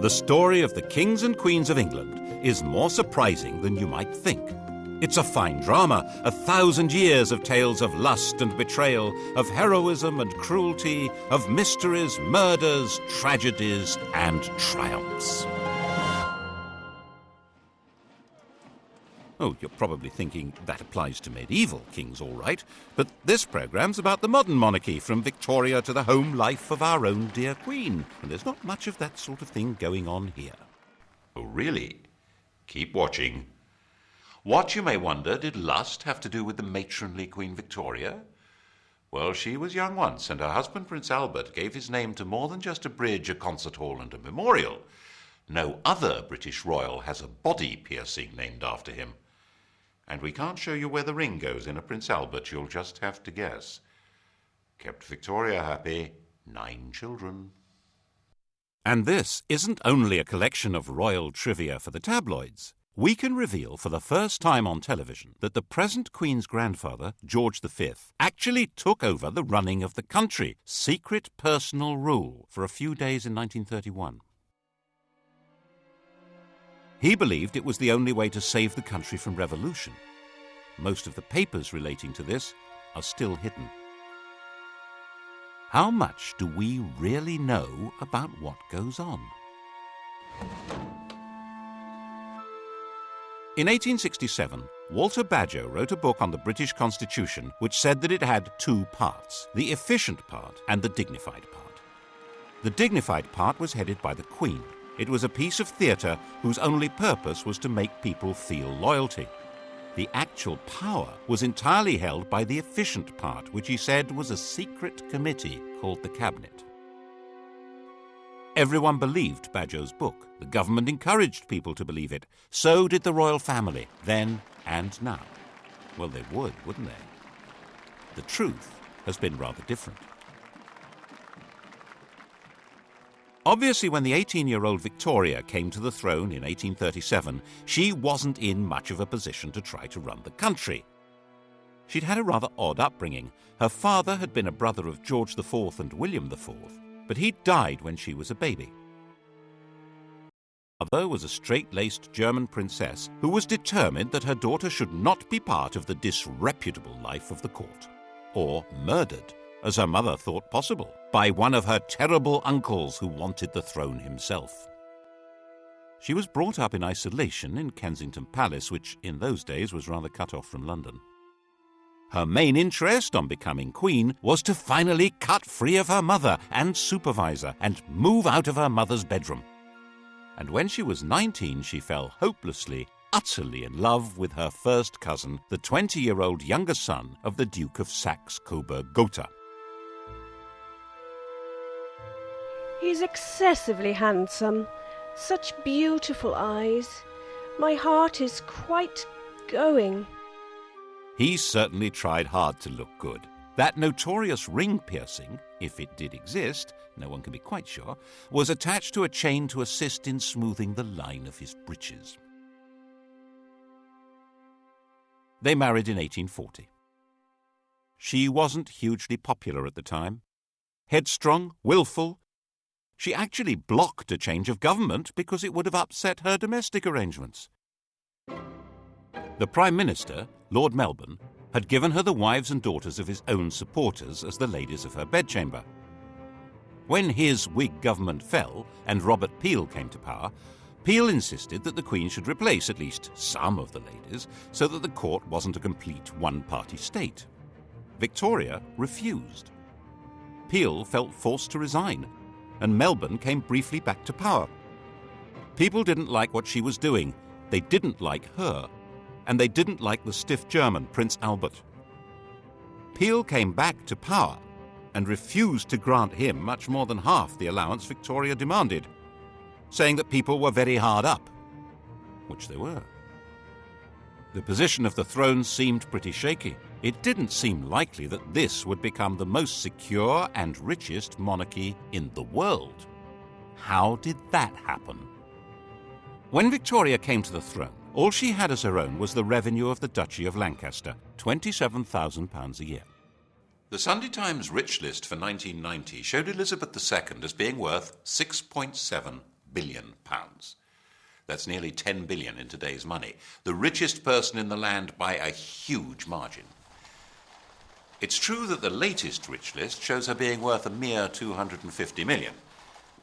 The story of the kings and queens of England is more surprising than you might think. It's a fine drama, 1,000 years of tales of lust and betrayal, of heroism and cruelty, of mysteries, murders, tragedies, and triumphs. Oh, you're probably thinking that applies to medieval kings, all right, but this programme's about the modern monarchy, from Victoria to the home life of our own dear Queen, and there's not much of that sort of thing going on here. Oh, really? Keep watching. What, you may wonder, did lust have to do with the matronly Queen Victoria? Well, she was young once, and her husband, Prince Albert, gave his name to more than just a bridge, a concert hall, and a memorial. No other British royal has a body piercing named after him. And we can't show you where the ring goes in a Prince Albert, you'll just have to guess. Kept Victoria happy, 9 children. And this isn't only a collection of royal trivia for the tabloids. We can reveal for the first time on television that the present Queen's grandfather, George V, actually took over the running of the country, secret personal rule, for a few days in 1931. He believed it was the only way to save the country from revolution. Most of the papers relating to this are still hidden. How much do we really know about what goes on? In 1867, Walter Bagehot wrote a book on the British Constitution which said that it had 2 parts, the efficient part and the dignified part. The dignified part was headed by the Queen. It was a piece of theatre whose only purpose was to make people feel loyalty. The actual power was entirely held by the efficient part, which he said was a secret committee called the Cabinet. Everyone believed Bagehot's book. The government encouraged people to believe it. So did the royal family, then and now. Well, they would, wouldn't they? The truth has been rather different. Obviously, when the 18-year-old Victoria came to the throne in 1837, she wasn't in much of a position to try to run the country. She'd had a rather odd upbringing. Her father had been a brother of George IV and William IV, but he'd died when she was a baby. Her mother was a straight-laced German princess who was determined that her daughter should not be part of the disreputable life of the court, or murdered, as her mother thought possible, by one of her terrible uncles who wanted the throne himself. She was brought up in isolation in Kensington Palace, which in those days was rather cut off from London. Her main interest on becoming queen was to finally cut free of her mother and supervisor and move out of her mother's bedroom. And when she was 19, she fell hopelessly, utterly in love with her first cousin, the 20-year-old younger son of the Duke of Saxe-Coburg and Windsor. He's excessively handsome. Such beautiful eyes. My heart is quite going. He certainly tried hard to look good. That notorious ring piercing, if it did exist, no one can be quite sure, was attached to a chain to assist in smoothing the line of his breeches. They married in 1840. She wasn't hugely popular at the time. Headstrong, willful. She actually blocked a change of government because it would have upset her domestic arrangements. The Prime Minister, Lord Melbourne, had given her the wives and daughters of his own supporters as the ladies of her bedchamber. When his Whig government fell and Robert Peel came to power, Peel insisted that the Queen should replace at least some of the ladies so that the court wasn't a complete one-party state. Victoria refused. Peel felt forced to resign, and Melbourne came briefly back to power. People didn't like what she was doing. They didn't like her. And they didn't like the stiff German, Prince Albert. Peel came back to power and refused to grant him much more than half the allowance Victoria demanded, saying that people were very hard up, which they were. The position of the throne seemed pretty shaky. It didn't seem likely that this would become the most secure and richest monarchy in the world. How did that happen? When Victoria came to the throne, all she had as her own was the revenue of the Duchy of Lancaster, £27,000 a year. The Sunday Times rich list for 1990 showed Elizabeth II as being worth £6.7 billion pounds. That's nearly 10 billion in today's money. The richest person in the land by a huge margin. It's true that the latest rich list shows her being worth a mere 250 million.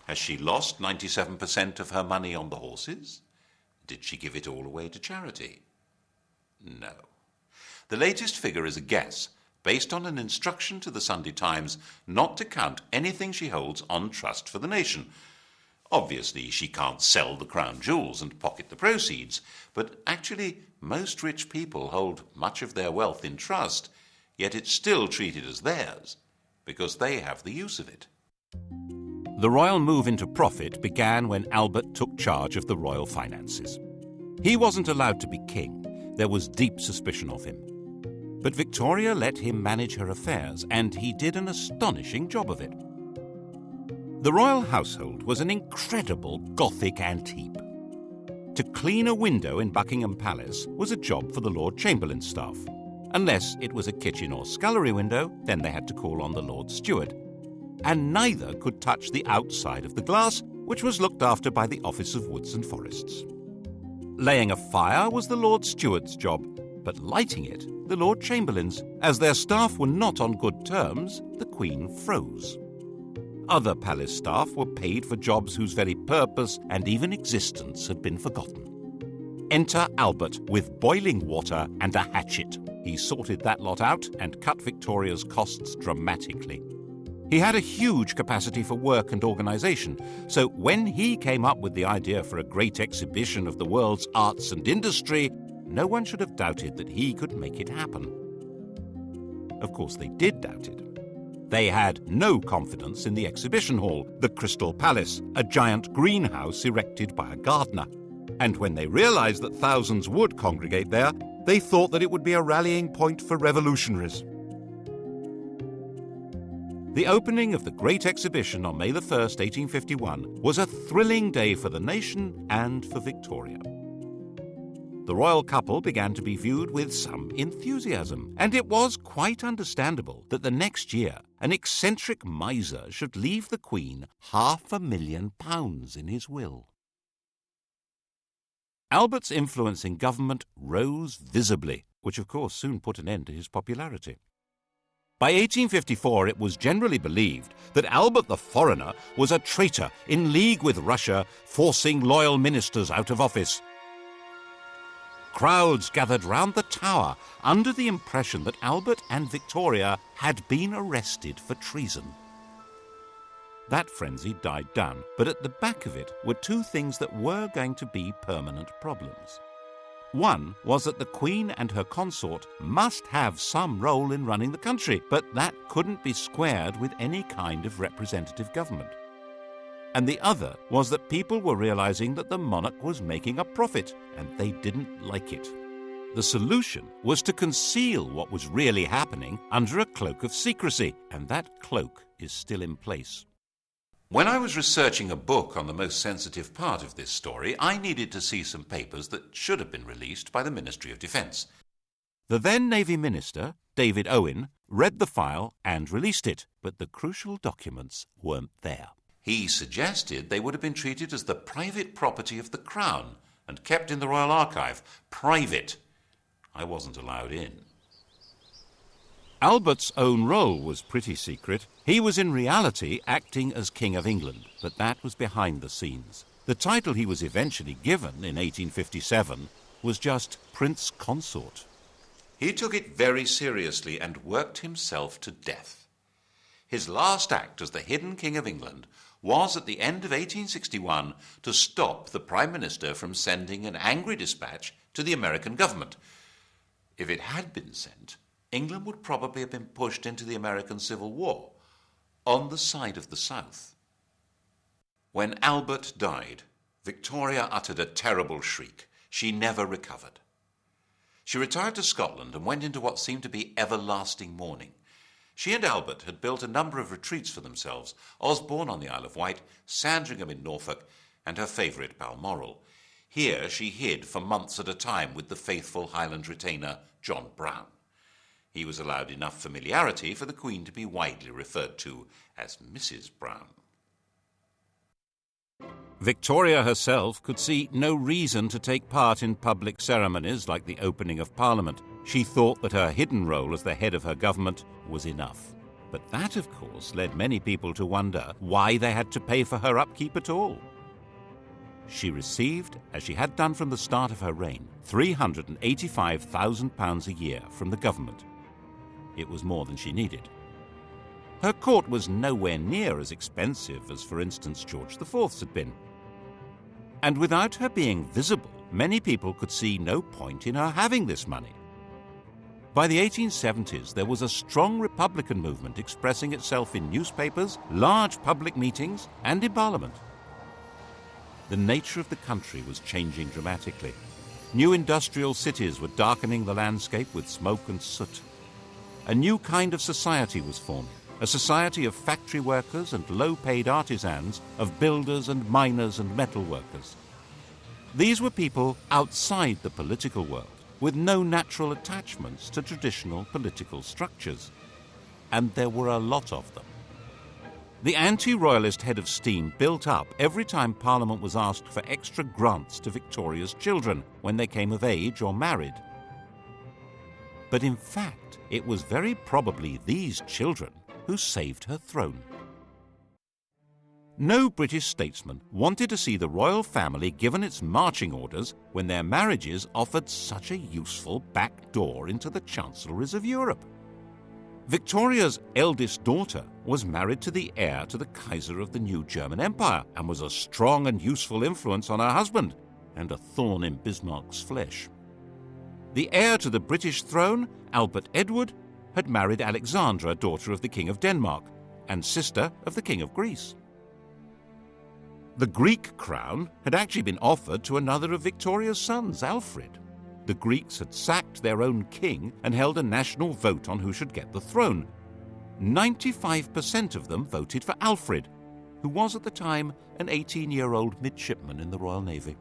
Has she lost 97% of her money on the horses? Did she give it all away to charity? No. The latest figure is a guess, based on an instruction to the Sunday Times not to count anything she holds on trust for the nation. Obviously, she can't sell the crown jewels and pocket the proceeds, but actually, most rich people hold much of their wealth in trust, yet it's still treated as theirs, because they have the use of it. The royal move into profit began when Albert took charge of the royal finances. He wasn't allowed to be king. There was deep suspicion of him. But Victoria let him manage her affairs, and he did an astonishing job of it. The royal household was an incredible Gothic ant heap. To clean a window in Buckingham Palace was a job for the Lord Chamberlain's staff. Unless it was a kitchen or scullery window, then they had to call on the Lord Steward. And neither could touch the outside of the glass, which was looked after by the Office of Woods and Forests. Laying a fire was the Lord Steward's job, but lighting it, the Lord Chamberlain's. As their staff were not on good terms, the Queen froze. Other palace staff were paid for jobs whose very purpose and even existence had been forgotten. Enter Albert with boiling water and a hatchet. He sorted that lot out and cut Victoria's costs dramatically. He had a huge capacity for work and organisation, so when he came up with the idea for a great exhibition of the world's arts and industry, no one should have doubted that he could make it happen. Of course, they did doubt it. They had no confidence in the exhibition hall, the Crystal Palace, a giant greenhouse erected by a gardener. And when they realised that thousands would congregate there, they thought that it would be a rallying point for revolutionaries. The opening of the Great Exhibition on May 1st, 1851, was a thrilling day for the nation and for Victoria. The royal couple began to be viewed with some enthusiasm, and it was quite understandable that the next year an eccentric miser should leave the Queen £500,000 in his will. Albert's influence in government rose visibly, which of course soon put an end to his popularity. By 1854 it was generally believed that Albert the Foreigner was a traitor in league with Russia, forcing loyal ministers out of office. Crowds gathered round the Tower under the impression that Albert and Victoria had been arrested for treason. That frenzy died down, but at the back of it were two things that were going to be permanent problems. One was that the Queen and her consort must have some role in running the country, but that couldn't be squared with any kind of representative government. And the other was that people were realizing that the monarch was making a profit, and they didn't like it. The solution was to conceal what was really happening under a cloak of secrecy, and that cloak is still in place. When I was researching a book on the most sensitive part of this story, I needed to see some papers that should have been released by the Ministry of Defence. The then Navy Minister, David Owen, read the file and released it, but the crucial documents weren't there. He suggested they would have been treated as the private property of the Crown and kept in the Royal Archive. Private. I wasn't allowed in. Albert's own role was pretty secret. He was in reality acting as King of England, but that was behind the scenes. The title he was eventually given in 1857 was just Prince Consort. He took it very seriously and worked himself to death. His last act as the hidden King of England was at the end of 1861 to stop the Prime Minister from sending an angry dispatch to the American government. If it had been sent, England would probably have been pushed into the American Civil War, on the side of the South. When Albert died, Victoria uttered a terrible shriek. She never recovered. She retired to Scotland and went into what seemed to be everlasting mourning. She and Albert had built a number of retreats for themselves, Osborne on the Isle of Wight, Sandringham in Norfolk, and her favourite Balmoral. Here she hid for months at a time with the faithful Highland retainer John Brown. He was allowed enough familiarity for the Queen to be widely referred to as Mrs. Brown. Victoria herself could see no reason to take part in public ceremonies like the opening of Parliament. She thought that her hidden role as the head of her government was enough. But that, of course, led many people to wonder why they had to pay for her upkeep at all. She received, as she had done from the start of her reign, £385,000 a year from the government. It was more than she needed. Her court was nowhere near as expensive as, for instance, George IV's had been. And without her being visible, many people could see no point in her having this money. By the 1870s, there was a strong Republican movement expressing itself in newspapers, large public meetings, and in Parliament. The nature of the country was changing dramatically. New industrial cities were darkening the landscape with smoke and soot. A new kind of society was forming, a society of factory workers and low-paid artisans, of builders and miners and metal workers. These were people outside the political world, with no natural attachments to traditional political structures. And there were a lot of them. The anti-royalist head of steam built up every time Parliament was asked for extra grants to Victoria's children when they came of age or married. But in fact, it was very probably these children who saved her throne. No British statesman wanted to see the royal family given its marching orders when their marriages offered such a useful back door into the chancelleries of Europe. Victoria's eldest daughter was married to the heir to the Kaiser of the new German Empire and was a strong and useful influence on her husband and a thorn in Bismarck's flesh. The heir to the British throne, Albert Edward, had married Alexandra, daughter of the King of Denmark and sister of the King of Greece. The Greek crown had actually been offered to another of Victoria's sons, Alfred. The Greeks had sacked their own king and held a national vote on who should get the throne. 95% of them voted for Alfred, who was at the time an 18-year-old midshipman in the Royal Navy.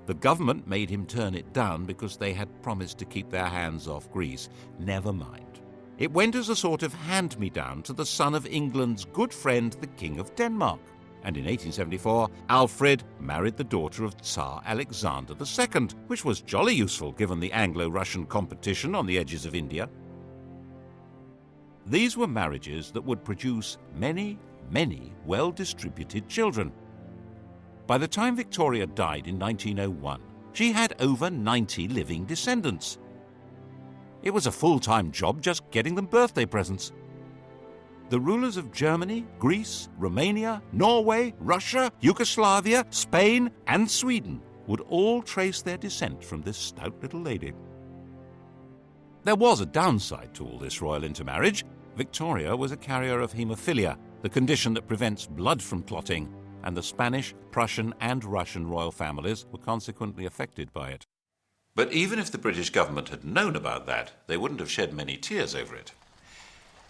The government made him turn it down because they had promised to keep their hands off Greece. Never mind. It went as a sort of hand-me-down to the son of England's good friend, the King of Denmark. And in 1874, Alfred married the daughter of Tsar Alexander II, which was jolly useful given the Anglo-Russian competition on the edges of India. These were marriages that would produce many, many well-distributed children. By the time Victoria died in 1901, she had over 90 living descendants. It was a full-time job just getting them birthday presents. The rulers of Germany, Greece, Romania, Norway, Russia, Yugoslavia, Spain, and Sweden would all trace their descent from this stout little lady. There was a downside to all this royal intermarriage. Victoria was a carrier of haemophilia, the condition that prevents blood from clotting, and the Spanish, Prussian, and Russian royal families were consequently affected by it. But even if the British government had known about that, they wouldn't have shed many tears over it.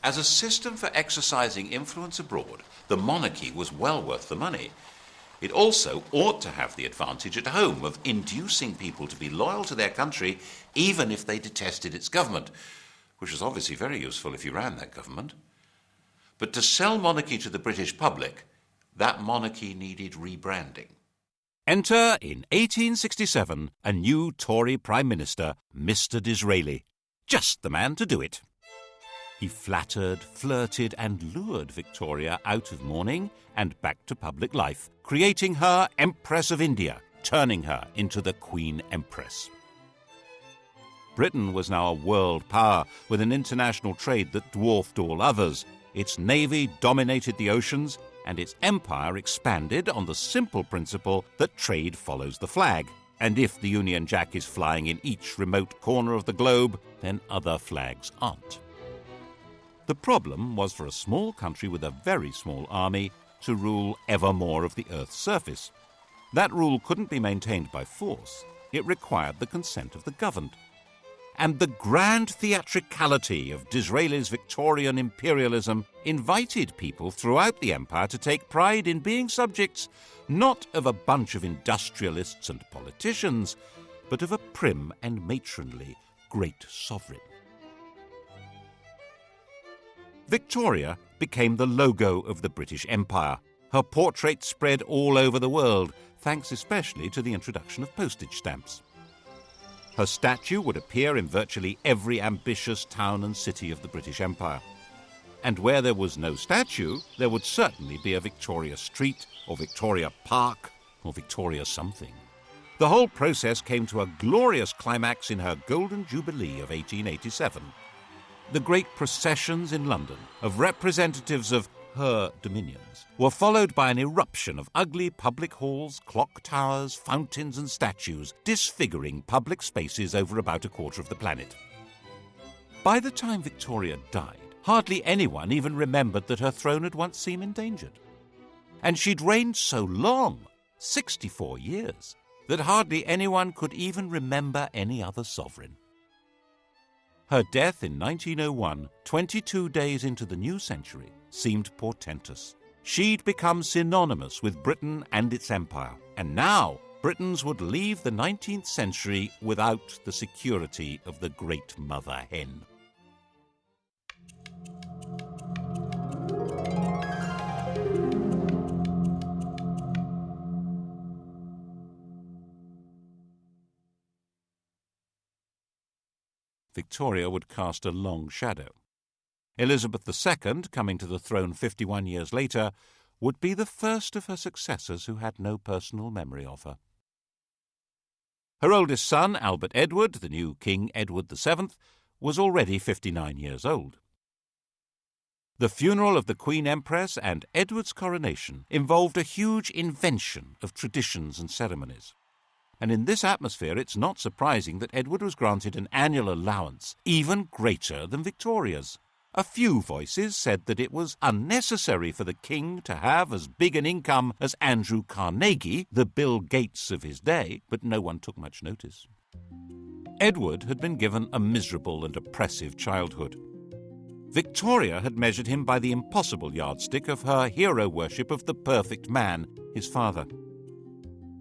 As a system for exercising influence abroad, the monarchy was well worth the money. It also ought to have the advantage at home of inducing people to be loyal to their country even if they detested its government, which was obviously very useful if you ran that government. But to sell monarchy to the British public, that monarchy needed rebranding. Enter, in 1867, a new Tory Prime Minister, Mr. Disraeli. Just the man to do it. He flattered, flirted, and lured Victoria out of mourning and back to public life, creating her Empress of India, turning her into the Queen Empress. Britain was now a world power with an international trade that dwarfed all others. Its navy dominated the oceans, and its empire expanded on the simple principle that trade follows the flag. And if the Union Jack is flying in each remote corner of the globe, then other flags aren't. The problem was for a small country with a very small army to rule ever more of the Earth's surface. That rule couldn't be maintained by force. It required the consent of the governed. And the grand theatricality of Disraeli's Victorian imperialism invited people throughout the empire to take pride in being subjects not of a bunch of industrialists and politicians, but of a prim and matronly great sovereign. Victoria became the logo of the British Empire, Her portrait spread all over the world, thanks especially to the introduction of postage stamps. Her statue would appear in virtually every ambitious town and city of the British Empire. And where there was no statue, there would certainly be a Victoria Street, or Victoria Park, or Victoria something. The whole process came to a glorious climax in her Golden Jubilee of 1887. The great processions in London of representatives of her dominions were followed by an eruption of ugly public halls, clock towers, fountains and statues, disfiguring public spaces over about a quarter of the planet. By the time Victoria died, hardly anyone even remembered that her throne had once seemed endangered. And she'd reigned so long, 64 years, that hardly anyone could even remember any other sovereign. Her death in 1901, 22 days into the new century, seemed portentous. She'd become synonymous with Britain and its empire, and now Britons would leave the 19th century without the security of the great mother hen. Victoria would cast a long shadow. Elizabeth II, coming to the throne 51 years later, would be the first of her successors who had no personal memory of her. Her oldest son, Albert Edward, the new King Edward VII, was already 59 years old. The funeral of the Queen Empress and Edward's coronation involved a huge invention of traditions and ceremonies. And in this atmosphere, it's not surprising that Edward was granted an annual allowance even greater than Victoria's. A few voices said that it was unnecessary for the king to have as big an income as Andrew Carnegie, the Bill Gates of his day, but no one took much notice. Edward had been given a miserable and oppressive childhood. Victoria had measured him by the impossible yardstick of her hero worship of the perfect man, his father.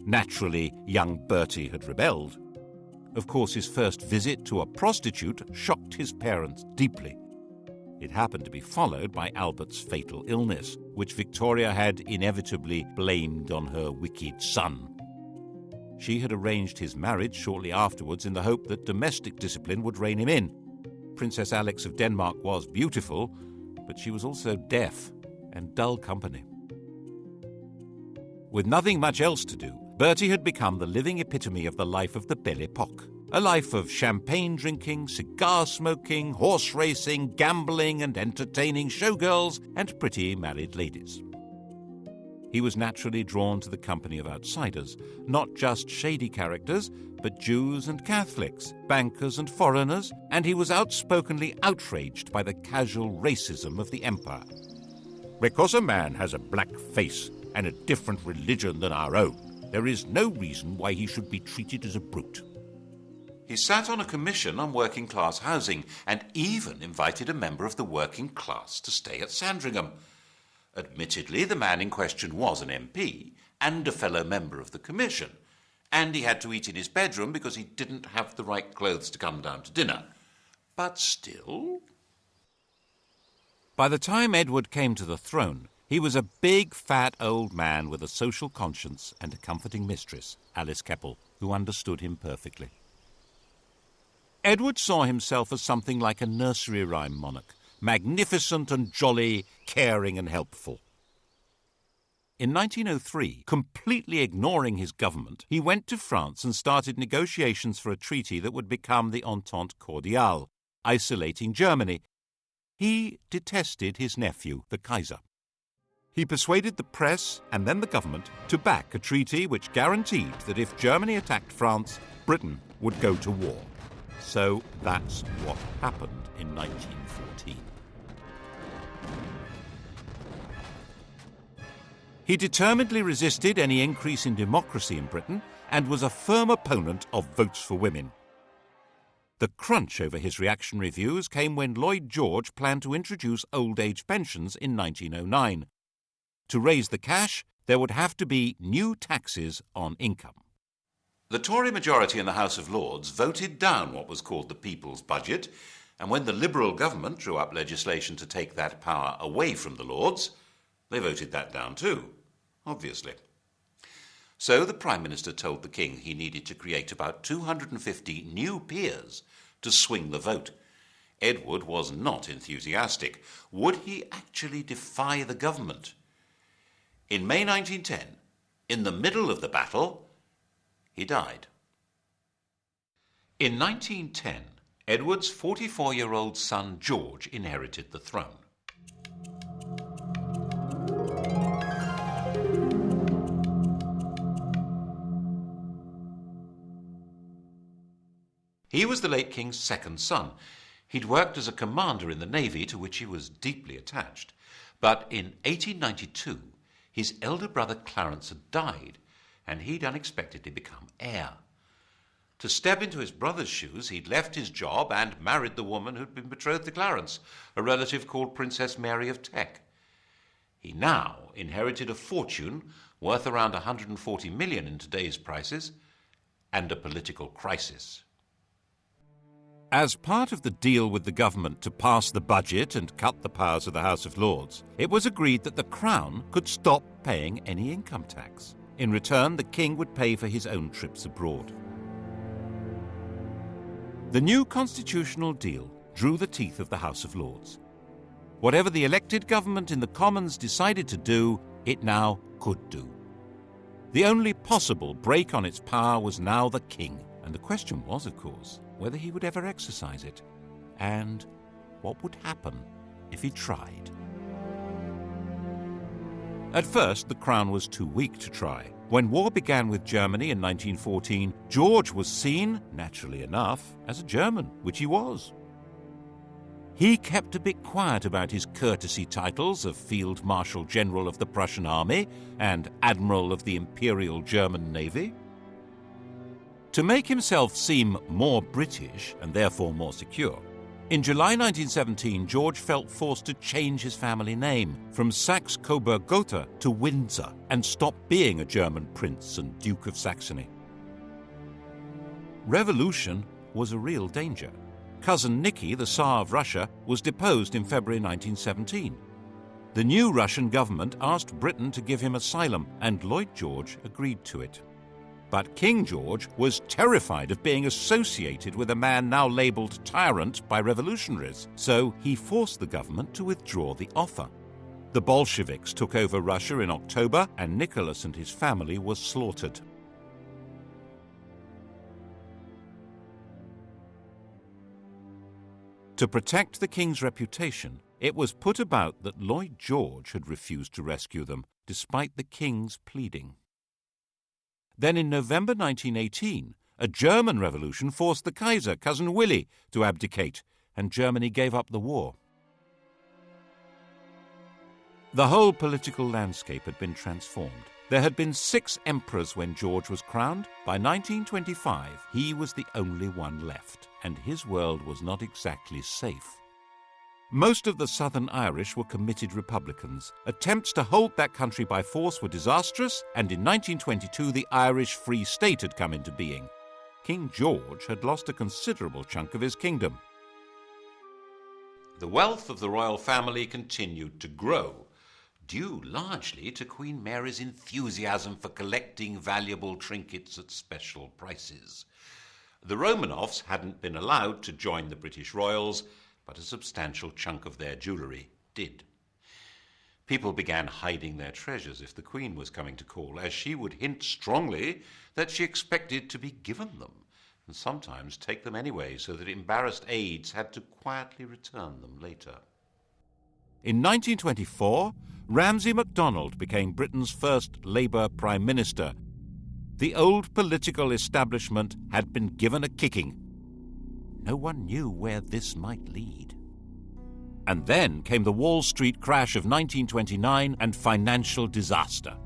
Naturally, young Bertie had rebelled. Of course, his first visit to a prostitute shocked his parents deeply. It happened to be followed by Albert's fatal illness, which Victoria had inevitably blamed on her wicked son. She had arranged his marriage shortly afterwards in the hope that domestic discipline would rein him in. Princess Alix of Denmark was beautiful, but she was also deaf and dull company. With nothing much else to do, Bertie had become the living epitome of the life of the Belle Époque, a life of champagne drinking, cigar smoking, horse racing, gambling and entertaining showgirls and pretty married ladies. He was naturally drawn to the company of outsiders, not just shady characters, but Jews and Catholics, bankers and foreigners, and he was outspokenly outraged by the casual racism of the empire. Because a man has a black face and a different religion than our own, there is no reason why he should be treated as a brute. He sat on a commission on working-class housing and even invited a member of the working class to stay at Sandringham. Admittedly, the man in question was an MP and a fellow member of the commission, and he had to eat in his bedroom because he didn't have the right clothes to come down to dinner. But still... By the time Edward came to the throne, he was a big, fat old man with a social conscience and a comforting mistress, Alice Keppel, who understood him perfectly. Edward saw himself as something like a nursery rhyme monarch, magnificent and jolly, caring and helpful. In 1903, completely ignoring his government, he went to France and started negotiations for a treaty that would become the Entente Cordiale, isolating Germany. He detested his nephew, the Kaiser. He persuaded the press and then the government to back a treaty which guaranteed that if Germany attacked France, Britain would go to war. So that's what happened in 1914. He determinedly resisted any increase in democracy in Britain and was a firm opponent of votes for women. The crunch over his reactionary views came when Lloyd George planned to introduce old age pensions in 1909. To raise the cash, there would have to be new taxes on income. The Tory majority in the House of Lords voted down what was called the People's Budget, and when the Liberal government drew up legislation to take that power away from the Lords, They voted that down too, obviously. So the Prime Minister told the King he needed to create about 250 new peers to swing the vote. Edward was not enthusiastic. Would he actually defy the government? In May 1910, in the middle of the battle, he died. In 1910, Edward's 44-year-old son George inherited the throne. He was the late King's second son. He'd worked as a commander in the Navy, to which he was deeply attached. But in 1892, his elder brother Clarence had died, and he'd unexpectedly become heir. To step into his brother's shoes, he'd left his job and married the woman who'd been betrothed to Clarence, a relative called Princess Mary of Teck. He now inherited a fortune worth around 140 million in today's prices, and a political crisis. As part of the deal with the government to pass the budget and cut the powers of the House of Lords, it was agreed that the Crown could stop paying any income tax. In return, the King would pay for his own trips abroad. The new constitutional deal drew the teeth of the House of Lords. Whatever the elected government in the Commons decided to do, it now could do. The only possible break on its power was now the King, and the question was, of course, whether he would ever exercise it, and what would happen if he tried. At first, the Crown was too weak to try. When war began with Germany in 1914, George was seen, naturally enough, as a German, which he was. He kept a bit quiet about his courtesy titles of Field Marshal General of the Prussian Army and Admiral of the Imperial German Navy. To make himself seem more British and therefore more secure, in July 1917, George felt forced to change his family name from Saxe-Coburg to Windsor and stop being a German prince and Duke of Saxony. Revolution was a real danger. Cousin Nicky, the Tsar of Russia, was deposed in February 1917. The new Russian government asked Britain to give him asylum, and Lloyd George agreed to it. But King George was terrified of being associated with a man now labelled tyrant by revolutionaries, so he forced the government to withdraw the offer. The Bolsheviks took over Russia in October, and Nicholas and his family were slaughtered. To protect the king's reputation, it was put about that Lloyd George had refused to rescue them, despite the king's pleading. Then in November 1918, a German revolution forced the Kaiser, Cousin Willy, to abdicate, and Germany gave up the war. The whole political landscape had been transformed. There had been 6 emperors when George was crowned. By 1925, he was the only one left, and his world was not exactly safe. Most of the Southern Irish were committed Republicans. Attempts to hold that country by force were disastrous, and in 1922 the Irish Free State had come into being. King George had lost a considerable chunk of his kingdom. The wealth of the royal family continued to grow, due largely to Queen Mary's enthusiasm for collecting valuable trinkets at special prices. The Romanovs hadn't been allowed to join the British royals, but a substantial chunk of their jewellery did. People began hiding their treasures if the Queen was coming to call, as she would hint strongly that she expected to be given them, and sometimes take them anyway, so that embarrassed aides had to quietly return them later. In 1924, Ramsay MacDonald became Britain's first Labour Prime Minister. The old political establishment had been given a kicking. No one knew where this might lead. And then came the Wall Street crash of 1929 and financial disaster.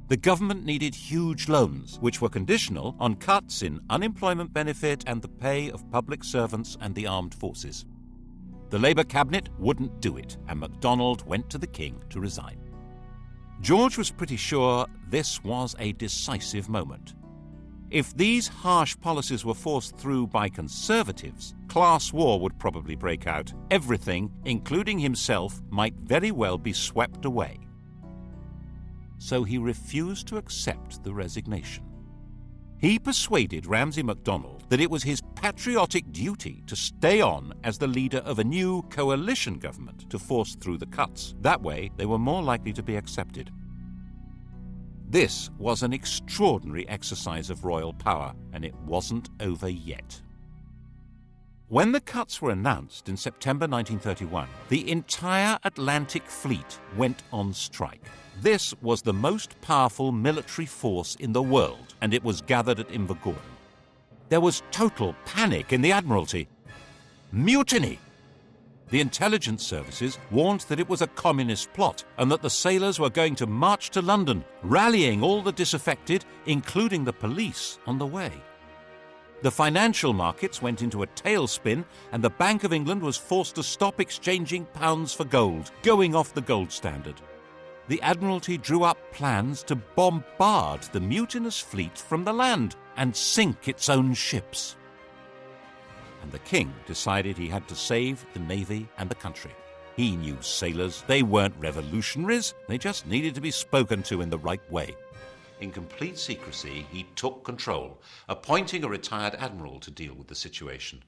The government needed huge loans, which were conditional on cuts in unemployment benefit and the pay of public servants and the armed forces. The Labour cabinet wouldn't do it, and MacDonald went to the King to resign. George was pretty sure this was a decisive moment. If these harsh policies were forced through by Conservatives, class war would probably break out. Everything, including himself, might very well be swept away. so he refused to accept the resignation. He persuaded Ramsay MacDonald that it was his patriotic duty to stay on as the leader of a new coalition government to force through the cuts. That way, they were more likely to be accepted. This was an extraordinary exercise of royal power, and it wasn't over yet. When the cuts were announced in September 1931, the entire Atlantic Fleet went on strike. This was the most powerful military force in the world, and it was gathered at Invergordon. There was total panic in the Admiralty. Mutiny! The intelligence services warned that it was a communist plot and that the sailors were going to march to London, rallying all the disaffected, including the police, on the way. The financial markets went into a tailspin, and the Bank of England was forced to stop exchanging pounds for gold, going off the gold standard. The Admiralty drew up plans to bombard the mutinous fleet from the land and sink its own ships. And the king decided he had to save the navy and the country. He knew sailors. They weren't revolutionaries. They just needed to be spoken to in the right way. In complete secrecy, he took control, appointing a retired admiral to deal with the situation.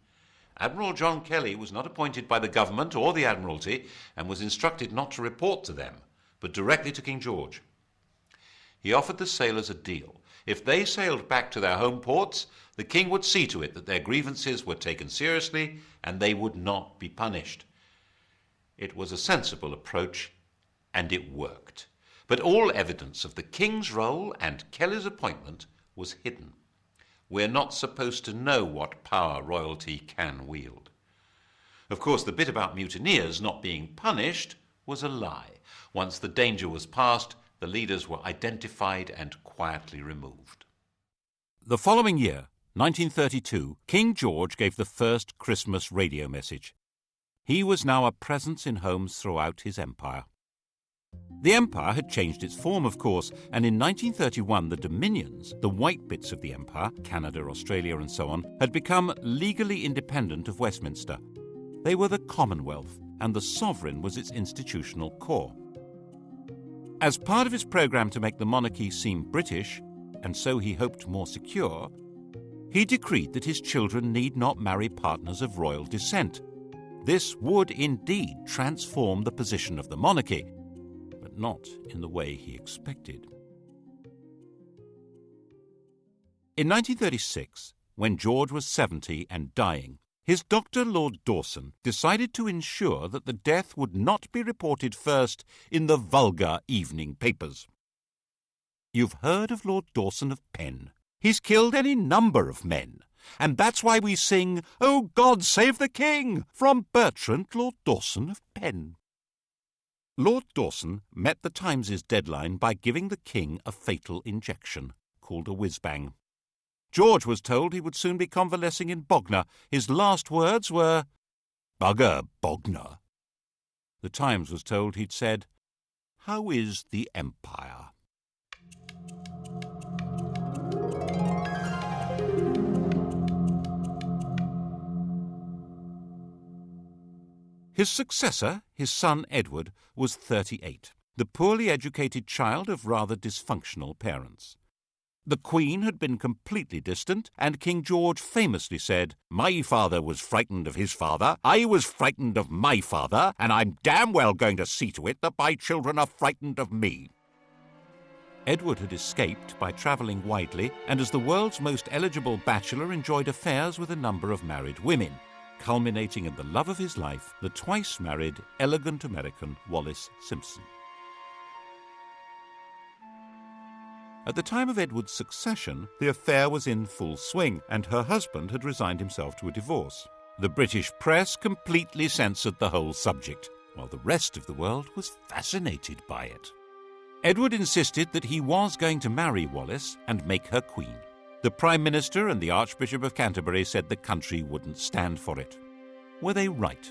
Admiral John Kelly was not appointed by the government or the Admiralty and was instructed not to report to them, but directly to King George. He offered the sailors a deal. If they sailed back to their home ports, the king would see to it that their grievances were taken seriously and they would not be punished. It was a sensible approach, and it worked. But all evidence of the king's role and Kelly's appointment was hidden. We're not supposed to know what power royalty can wield. Of course, the bit about mutineers not being punished was a lie. Once the danger was past, the leaders were identified and quietly removed. The following year, 1932, King George gave the first Christmas radio message. He was now a presence in homes throughout his empire. The empire had changed its form, of course, and in 1931 the dominions, the white bits of the empire, Canada, Australia and so on, had become legally independent of Westminster. They were the Commonwealth, and the sovereign was its institutional core. As part of his programme to make the monarchy seem British, and so he hoped more secure, he decreed that his children need not marry partners of royal descent. This would indeed transform the position of the monarchy, but not in the way he expected. In 1936, when George was 70 and dying, his doctor, Lord Dawson, decided to ensure that the death would not be reported first in the vulgar evening papers. You've heard of Lord Dawson of Penn. He's killed any number of men, and that's why we sing, "Oh God, save the King," from Bertrand, Lord Dawson of Penn. Lord Dawson met the Times' deadline by giving the king a fatal injection, called a whiz-bang. George was told he would soon be convalescing in Bognor. His last words were, "Bugger Bognor." The Times was told he'd said, "How is the Empire?" His successor, his son Edward, was 38, the poorly educated child of rather dysfunctional parents. The Queen had been completely distant, and King George famously said, "My father was frightened of his father, I was frightened of my father, and I'm damn well going to see to it that my children are frightened of me." Edward had escaped by travelling widely, and as the world's most eligible bachelor enjoyed affairs with a number of married women, culminating in the love of his life, the twice-married, elegant American Wallis Simpson. At the time of Edward's succession, the affair was in full swing, and her husband had resigned himself to a divorce. The British press completely censored the whole subject, while the rest of the world was fascinated by it. Edward insisted that he was going to marry Wallis and make her queen. The Prime Minister and the Archbishop of Canterbury said the country wouldn't stand for it. Were they right?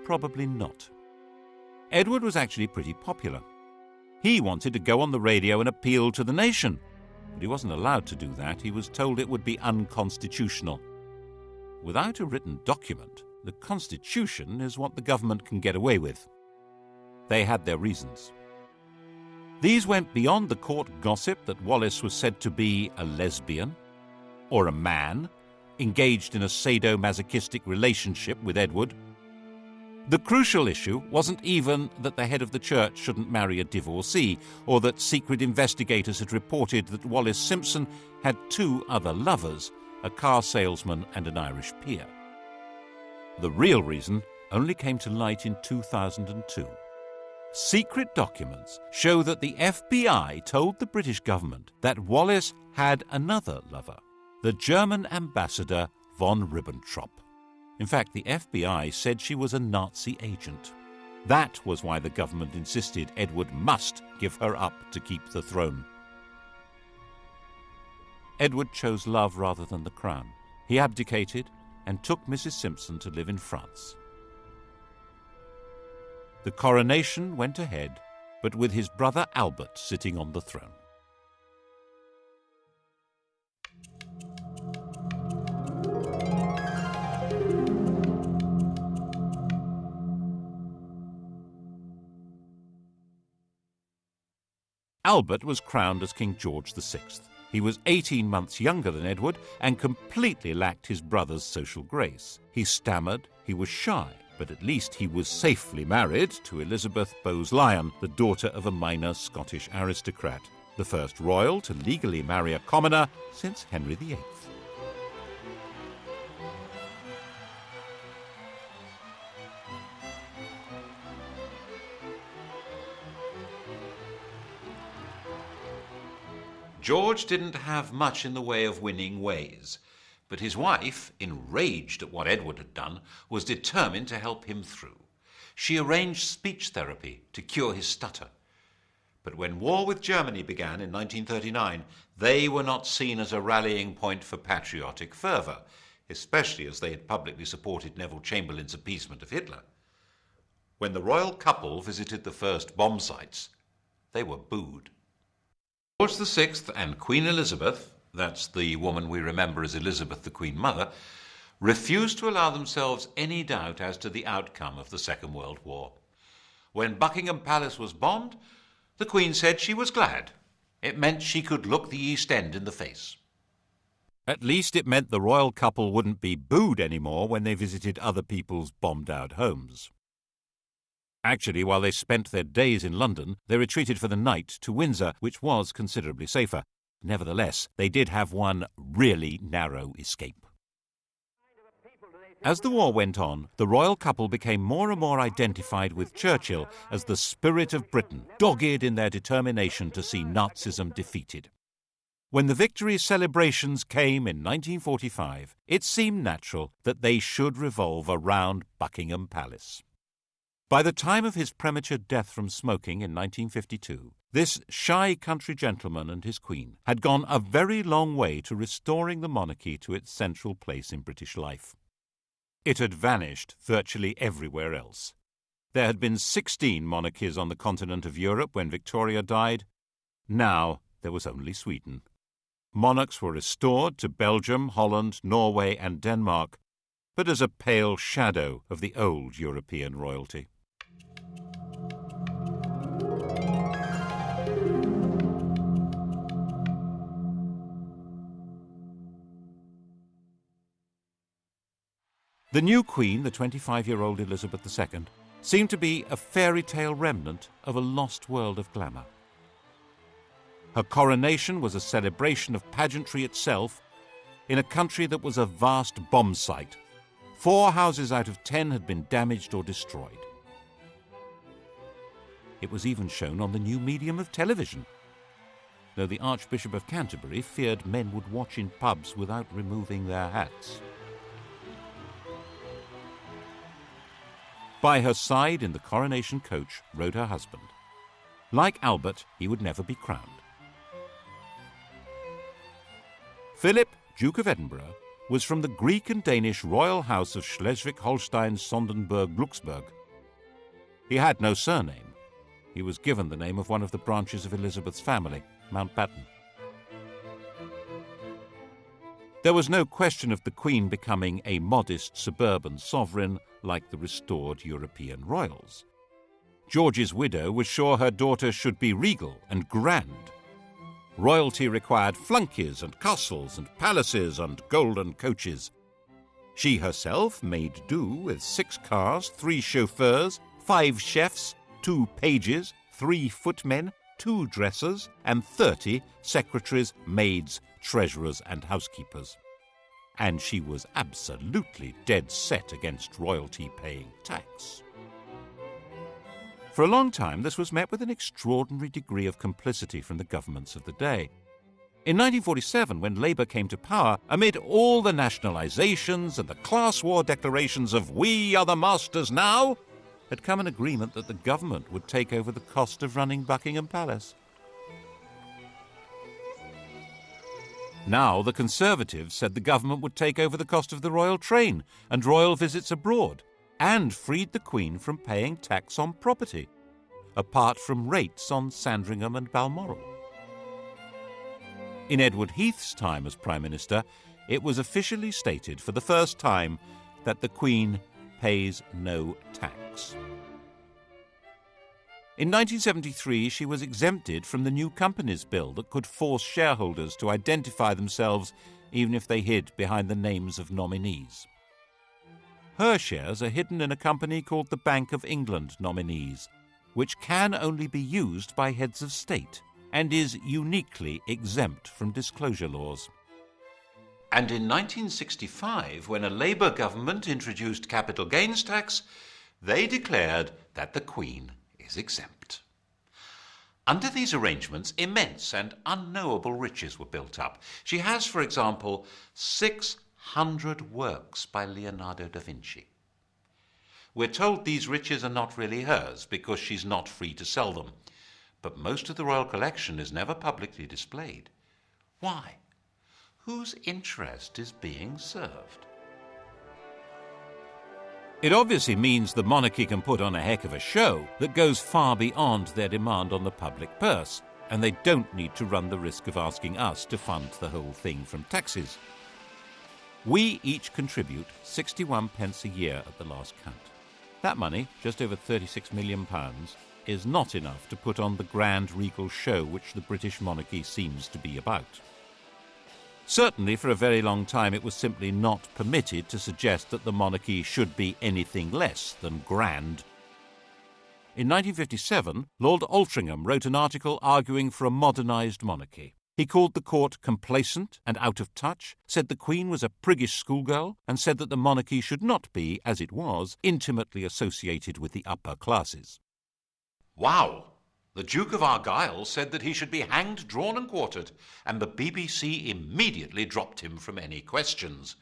Probably not. Edward was actually pretty popular. He wanted to go on the radio and appeal to the nation, but he wasn't allowed to do that. He was told it would be unconstitutional. Without a written document, the Constitution is what the government can get away with. They had their reasons. These went beyond the court gossip that Wallis was said to be a lesbian or a man engaged in a sadomasochistic relationship with Edward. The crucial issue wasn't even that the head of the church shouldn't marry a divorcee, or that secret investigators had reported that Wallis Simpson had 2 other lovers, a car salesman and an Irish peer. The real reason only came to light in 2002. Secret documents show that the FBI told the British government that Wallis had another lover, the German ambassador von Ribbentrop. In fact, the FBI said she was a Nazi agent. That was why the government insisted Edward must give her up to keep the throne. Edward chose love rather than the crown. He abdicated and took Mrs. Simpson to live in France. The coronation went ahead, but with his brother Albert sitting on the throne. Albert was crowned as King George VI. He was 18 months younger than Edward and completely lacked his brother's social grace. He stammered, he was shy, but at least he was safely married to Elizabeth Bowes-Lyon, the daughter of a minor Scottish aristocrat, the first royal to legally marry a commoner since Henry VIII. George didn't have much in the way of winning ways, but his wife, enraged at what Edward had done, was determined to help him through. She arranged speech therapy to cure his stutter. But when war with Germany began in 1939, they were not seen as a rallying point for patriotic fervour, especially as they had publicly supported Neville Chamberlain's appeasement of Hitler. When the royal couple visited the first bomb sites, they were booed. George VI and Queen Elizabeth, that's the woman we remember as Elizabeth the Queen Mother, refused to allow themselves any doubt as to the outcome of the Second World War. When Buckingham Palace was bombed, the Queen said she was glad. It meant she could look the East End in the face. At least it meant the royal couple wouldn't be booed anymore when they visited other people's bombed-out homes. Actually, while they spent their days in London, they retreated for the night to Windsor, which was considerably safer. Nevertheless, they did have one really narrow escape. As the war went on, the royal couple became more and more identified with Churchill as the spirit of Britain, dogged in their determination to see Nazism defeated. When the victory celebrations came in 1945, it seemed natural that they should revolve around Buckingham Palace. By the time of his premature death from smoking in 1952, this shy country gentleman and his queen had gone a very long way to restoring the monarchy to its central place in British life. It had vanished virtually everywhere else. There had been 16 monarchies on the continent of Europe when Victoria died. Now there was only Sweden. Monarchs were restored to Belgium, Holland, Norway and Denmark, but as a pale shadow of the old European royalty. The new queen, the 25-year-old Elizabeth II, seemed to be a fairy tale remnant of a lost world of glamour. Her coronation was a celebration of pageantry itself in a country that was a vast bomb site. 4 houses out of 10 had been damaged or destroyed. It was even shown on the new medium of television, though the Archbishop of Canterbury feared men would watch in pubs without removing their hats. By her side in the coronation coach rode her husband. Like Albert, he would never be crowned. Philip, Duke of Edinburgh, was from the Greek and Danish royal house of Schleswig-Holstein-Sonderburg-Glucksburg. He had no surname. He was given the name of one of the branches of Elizabeth's family, Mountbatten. There was no question of the Queen becoming a modest suburban sovereign like the restored European royals. George's widow was sure her daughter should be regal and grand. Royalty required flunkies and castles and palaces and golden coaches. She herself made do with 6 cars, 3 chauffeurs, 5 chefs, 2 pages, 3 footmen, 2 dressers, and 30 secretaries, maids, treasurers, and housekeepers. And she was absolutely dead set against royalty paying tax. For a long time, this was met with an extraordinary degree of complicity from the governments of the day. In 1947, when Labour came to power, amid all the nationalisations and the class war declarations of "we are the masters now," had come an agreement that the government would take over the cost of running Buckingham Palace. Now the Conservatives said the government would take over the cost of the royal train and royal visits abroad, and freed the Queen from paying tax on property, apart from rates on Sandringham and Balmoral. In Edward Heath's time as Prime Minister, it was officially stated for the first time that the Queen pays no tax. In 1973, she was exempted from the new Companies Bill that could force shareholders to identify themselves even if they hid behind the names of nominees. Her shares are hidden in a company called the Bank of England Nominees, which can only be used by heads of state and is uniquely exempt from disclosure laws. And in 1965, when a Labour government introduced capital gains tax, they declared that the Queen is exempt. Under these arrangements, immense and unknowable riches were built up. She has, for example, 600 works by Leonardo da Vinci. We're told these riches are not really hers because she's not free to sell them. But most of the royal collection is never publicly displayed. Why? Whose interest is being served? It obviously means the monarchy can put on a heck of a show that goes far beyond their demand on the public purse, and they don't need to run the risk of asking us to fund the whole thing from taxes. We each contribute 61 pence a year at the last count. That money, just over £36 million, is not enough to put on the grand regal show which the British monarchy seems to be about. Certainly, for a very long time, it was simply not permitted to suggest that the monarchy should be anything less than grand. In 1957, Lord Altrincham wrote an article arguing for a modernised monarchy. He called the court complacent and out of touch, said the Queen was a priggish schoolgirl, and said that the monarchy should not be, as it was, intimately associated with the upper classes. Wow! The Duke of Argyll said that he should be hanged, drawn and quartered, and the BBC immediately dropped him from any questions.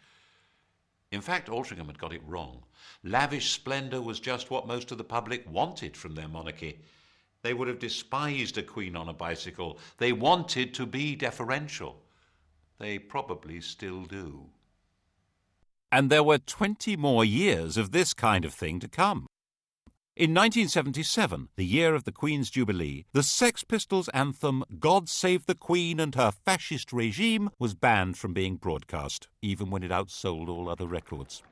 In fact, Altrincham had got it wrong. Lavish splendour was just what most of the public wanted from their monarchy. They would have despised a queen on a bicycle. They wanted to be deferential. They probably still do. And there were 20 more years of this kind of thing to come. In 1977, the year of the Queen's Jubilee, the Sex Pistols' anthem "God Save the Queen and Her Fascist Regime" was banned from being broadcast, even when it outsold all other records.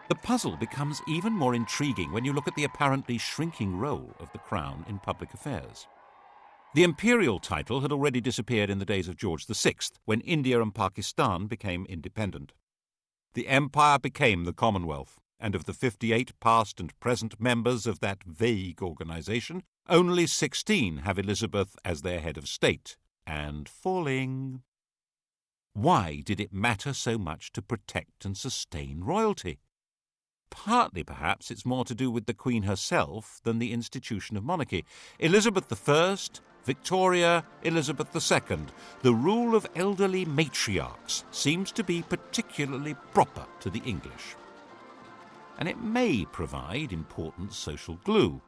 The puzzle becomes even more intriguing when you look at the apparently shrinking role of the Crown in public affairs. The imperial title had already disappeared in the days of George VI, when India and Pakistan became independent. The empire became the Commonwealth, and of the 58 past and present members of that vague organisation, only 16 have Elizabeth as their head of state, and falling. Why did it matter so much to protect and sustain royalty? Partly, perhaps, it's more to do with the Queen herself than the institution of monarchy. Elizabeth I, Victoria, Elizabeth II, the rule of elderly matriarchs seems to be particularly proper to the English. And it may provide important social glue.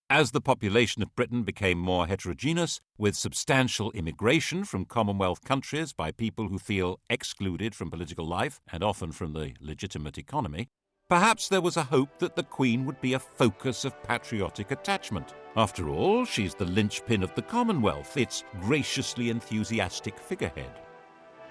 As the population of Britain became more heterogeneous, with substantial immigration from Commonwealth countries by people who feel excluded from political life and often from the legitimate economy, perhaps there was a hope that the Queen would be a focus of patriotic attachment. After all, she's the linchpin of the Commonwealth, its graciously enthusiastic figurehead.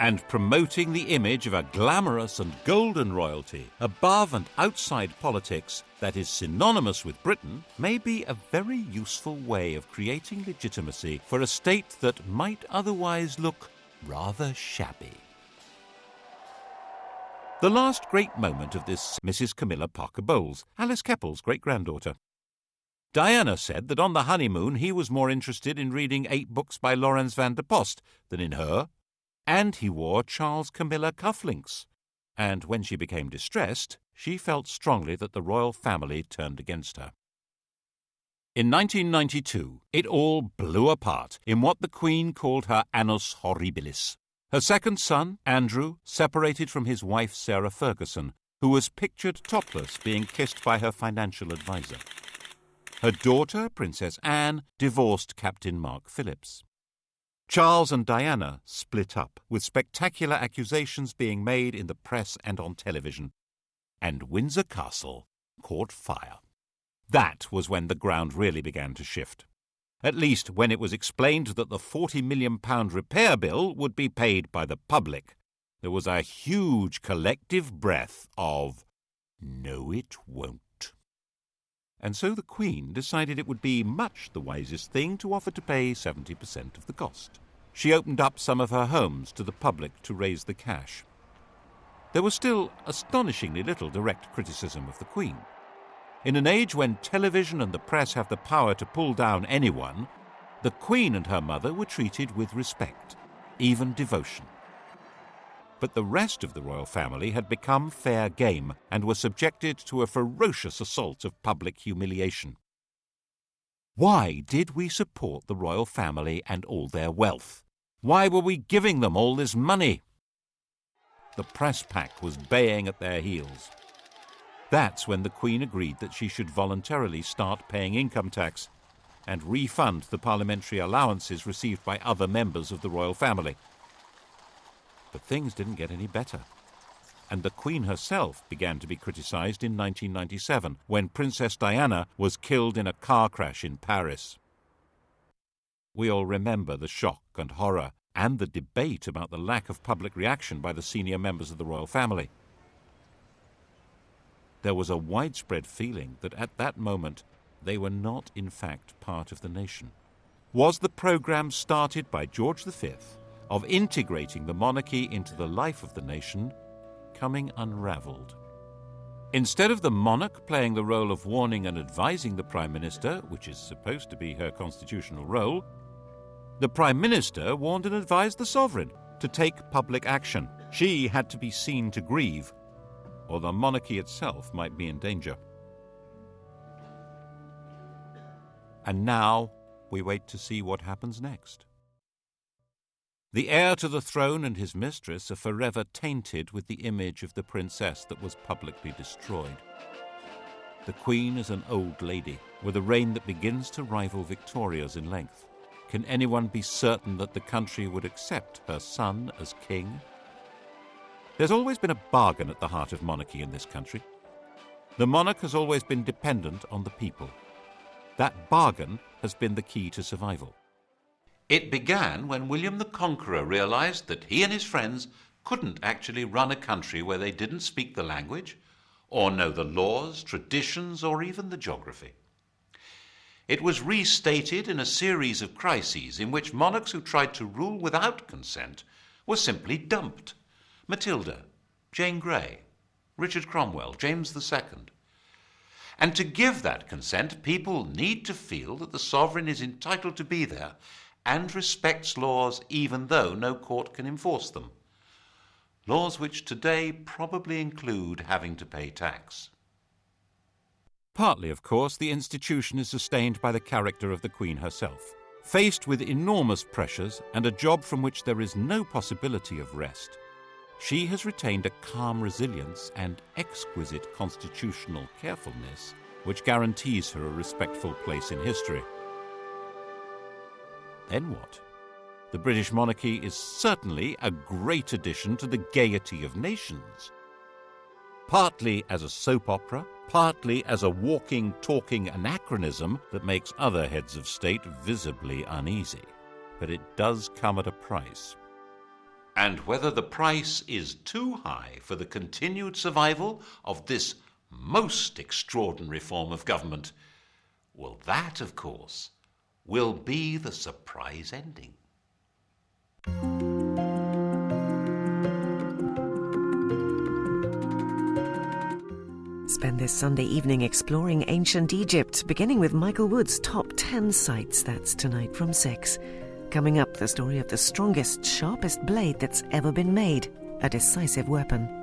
And promoting the image of a glamorous and golden royalty above and outside politics that is synonymous with Britain may be a very useful way of creating legitimacy for a state that might otherwise look rather shabby. The last great moment of this Mrs. Camilla Parker Bowles, Alice Keppel's great-granddaughter. Diana said that on the honeymoon he was more interested in reading 8 books by Laurens van der Post than in her, and he wore Charles Camilla cufflinks. And when she became distressed, she felt strongly that the royal family turned against her. In 1992, it all blew apart in what the Queen called her annus horribilis. Her second son, Andrew, separated from his wife Sarah Ferguson, who was pictured topless being kissed by her financial advisor. Her daughter, Princess Anne, divorced Captain Mark Phillips. Charles and Diana split up, with spectacular accusations being made in the press and on television. And Windsor Castle caught fire. That was when the ground really began to shift. At least when it was explained that the £40 million repair bill would be paid by the public. There was a huge collective breath of, "No, it won't." And so the Queen decided it would be much the wisest thing to offer to pay 70% of the cost. She opened up some of her homes to the public to raise the cash. There was still astonishingly little direct criticism of the Queen. In an age when television and the press have the power to pull down anyone, the Queen and her mother were treated with respect, even devotion. But the rest of the royal family had become fair game and were subjected to a ferocious assault of public humiliation. Why did we support the royal family and all their wealth? Why were we giving them all this money? The press pack was baying at their heels. That's when the Queen agreed that she should voluntarily start paying income tax and refund the parliamentary allowances received by other members of the royal family. But things didn't get any better. And the Queen herself began to be criticised in 1997 when Princess Diana was killed in a car crash in Paris. We all remember the shock and horror and the debate about the lack of public reaction by the senior members of the royal family. There was a widespread feeling that at that moment they were not in fact part of the nation. Was the programme started by George V of integrating the monarchy into the life of the nation coming unravelled? Instead of the monarch playing the role of warning and advising the Prime Minister, which is supposed to be her constitutional role, the Prime Minister warned and advised the sovereign to take public action. She had to be seen to grieve, or the monarchy itself might be in danger. And now we wait to see what happens next. The heir to the throne and his mistress are forever tainted with the image of the princess that was publicly destroyed. The Queen is an old lady, with a reign that begins to rival Victoria's in length. Can anyone be certain that the country would accept her son as king? There's always been a bargain at the heart of monarchy in this country. The monarch has always been dependent on the people. That bargain has been the key to survival. It began when William the Conqueror realized that he and his friends couldn't actually run a country where they didn't speak the language or know the laws, traditions, or even the geography. It was restated in a series of crises in which monarchs who tried to rule without consent were simply dumped. Matilda, Jane Grey, Richard Cromwell, James II. And to give that consent, people need to feel that the sovereign is entitled to be there and respects laws even though no court can enforce them. Laws which today probably include having to pay tax. Partly, of course, the institution is sustained by the character of the Queen herself. Faced with enormous pressures and a job from which there is no possibility of rest, she has retained a calm resilience and exquisite constitutional carefulness which guarantees her a respectful place in history. Then what? The British monarchy is certainly a great addition to the gaiety of nations. Partly as a soap opera, partly as a walking, talking anachronism that makes other heads of state visibly uneasy. But it does come at a price. and whether the price is too high for the continued survival of this most extraordinary form of government, well, that, of course, will be the surprise ending. Spend this Sunday evening exploring ancient Egypt, beginning with Michael Wood's Top 10 Sites. That's tonight from 6. Coming up, the story of the strongest, sharpest blade that's ever been made, a decisive weapon.